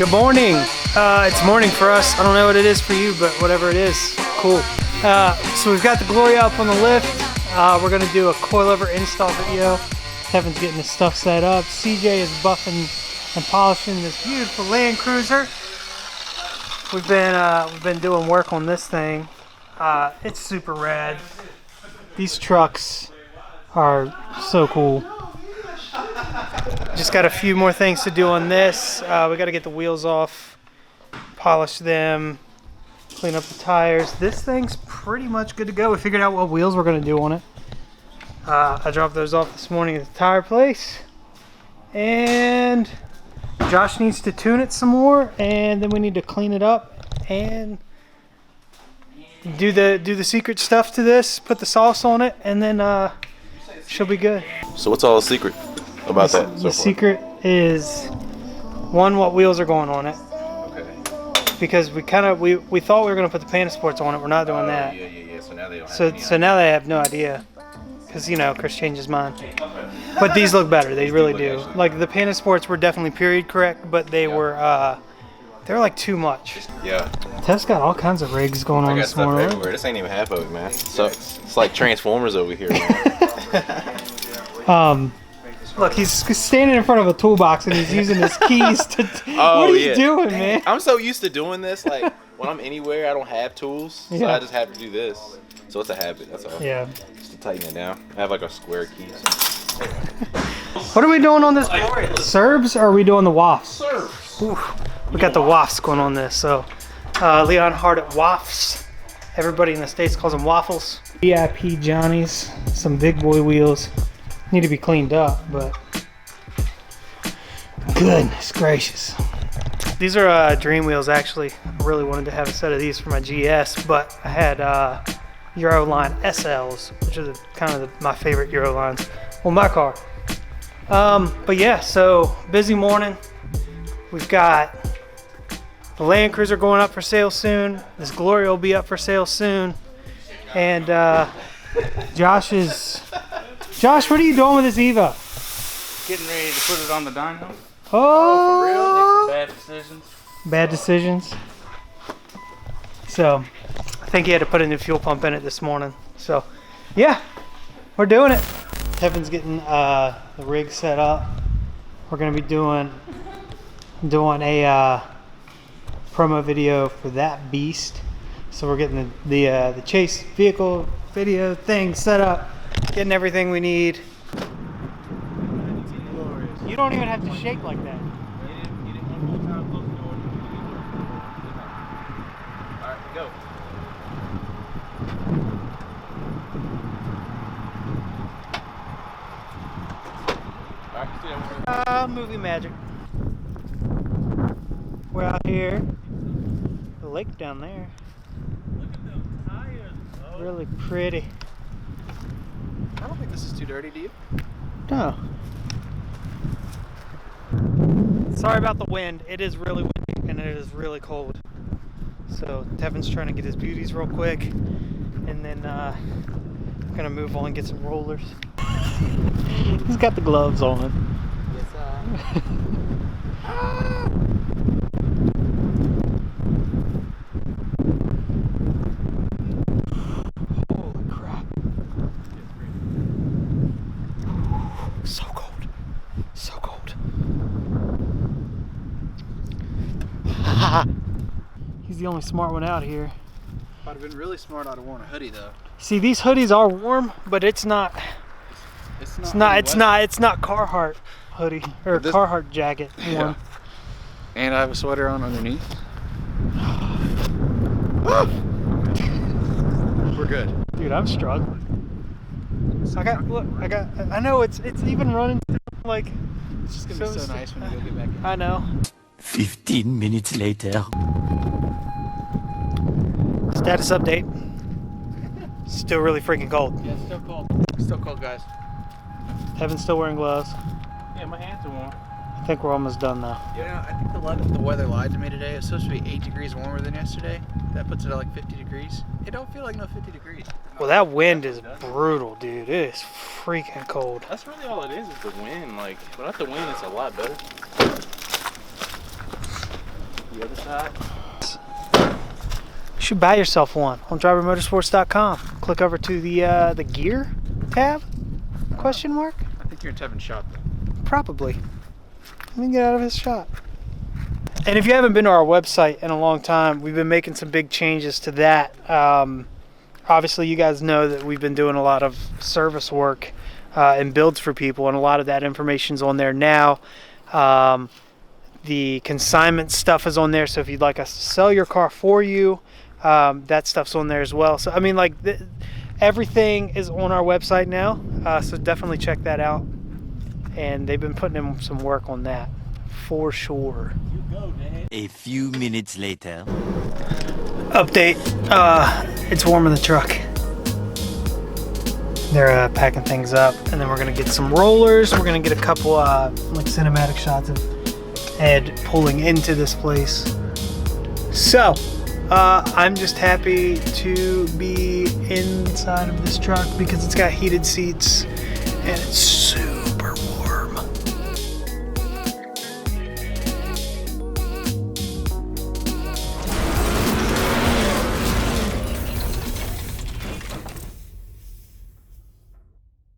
Good morning. It's morning for us. I don't know what it is for you, but whatever it is, cool. So we've got the Gloria up on the lift. We're gonna do a coilover install video. Kevin's getting his stuff set up. CJ is buffing and polishing this beautiful Land Cruiser. We've been doing work on this thing. It's super rad. These trucks are so cool. Just got a few more things to do on this. We got to get the wheels off, polish them, clean up the tires. This thing's pretty much good to go. We figured out what wheels we're going to do on it. I dropped those off this morning at the tire place. And Josh needs to tune it some more, and then we need to clean it up and do the secret stuff to this, put the sauce on it, and then she'll be good. So what's all the secret about that? The secret is, one, what wheels are going on it. Okay. Because we thought we were going to put the Panasports on it. We're not doing that. Yeah. So now they don't So now they have no idea. Because, you know, Chris changed his mind. But these look better. They really do. Like, the Panasports were definitely period correct, but they were like too much. Yeah. Tev's got all kinds of rigs going on this morning. Everywhere. This ain't even half of it, man. So it's like Transformers over here, man. Look, he's standing in front of a toolbox and he's using his keys to. Oh, what are you doing, man? I'm so used to doing this. Like when I'm anywhere, I don't have tools, so I just have to do this. So it's a habit. That's all. Yeah. Just to tighten it down. I have like a square key. So. What are we doing on this? Serbs, or are we doing the wafts? Serbs. We got the wafts going on this. So Leon Hart at Wafts. Everybody in the States calls them waffles. VIP Johnnies. Some big boy wheels. Need to be cleaned up, but goodness gracious. These are dream wheels, actually. I really wanted to have a set of these for my GS, but I had Euroline SLs, which are my favorite Eurolines on my car. But yeah, so busy morning. We've got the Land Cruiser going up for sale soon. This Gloria will be up for sale soon. And Josh, what are you doing with this Eva? Getting ready to put it on the dyno. Oh, for real? Bad decisions. Bad decisions. So, I think he had to put a new fuel pump in it this morning. So, yeah, we're doing it. Kevin's getting the rig set up. We're gonna be doing a promo video for that beast. So we're getting the chase vehicle video thing set up. Getting everything we need. You don't even have to shake like that. Alright, go. Alright, Movie magic. We're out here. The lake down there. Look at them tires, bro. Really pretty. I don't think this is too dirty, do you? No. Sorry about the wind. It is really windy and it is really cold. So Tevin's trying to get his beauties real quick, and then I'm gonna move on and get some rollers. He's got the gloves on. Yes, Holy crap. So cold. So cold. He's the only smart one out here. If I'd have been really smart, I'd have worn a hoodie though. See, these hoodies are warm, but it's not Carhartt hoodie or Carhartt jacket warm. Yeah. And I have a sweater on underneath. We're good. Dude, I'm struggling. I know it's even running through, like, It's just gonna be so nice when you go get back in. I know. 15 minutes later. Status update. Still really freaking cold. Yeah, it's still cold. Still cold, guys. Kevin's still wearing gloves. Yeah, my hands are warm. I think we're almost done now. You know, I think the weather lied to me today. It's supposed to be 8 degrees warmer than yesterday. That puts it at like 50 degrees. It don't feel like no 50 degrees. Well, that wind is brutal, dude. It is freaking cold. That's really all it is the wind. Like, without the wind, it's a lot better. The other side. You should buy yourself one on drivermotorsports.com. Click over to the gear tab? Question mark? I think you're having shot though. Probably. Let me get out of his shot. And if you haven't been to our website in a long time, we've been making some big changes to that. Obviously, you guys know that we've been doing a lot of service work and builds for people, and a lot of that information's on there now. The consignment stuff is on there, so if you'd like us to sell your car for you, that stuff's on there as well. So, I mean, like, everything is on our website now, so definitely check that out. And they've been putting in some work on that, for sure. A few minutes later. Update, it's warm in the truck. They're packing things up, and then we're gonna get some rollers. We're gonna get a couple like cinematic shots of Ed pulling into this place. So, I'm just happy to be inside of this truck because it's got heated seats and it's super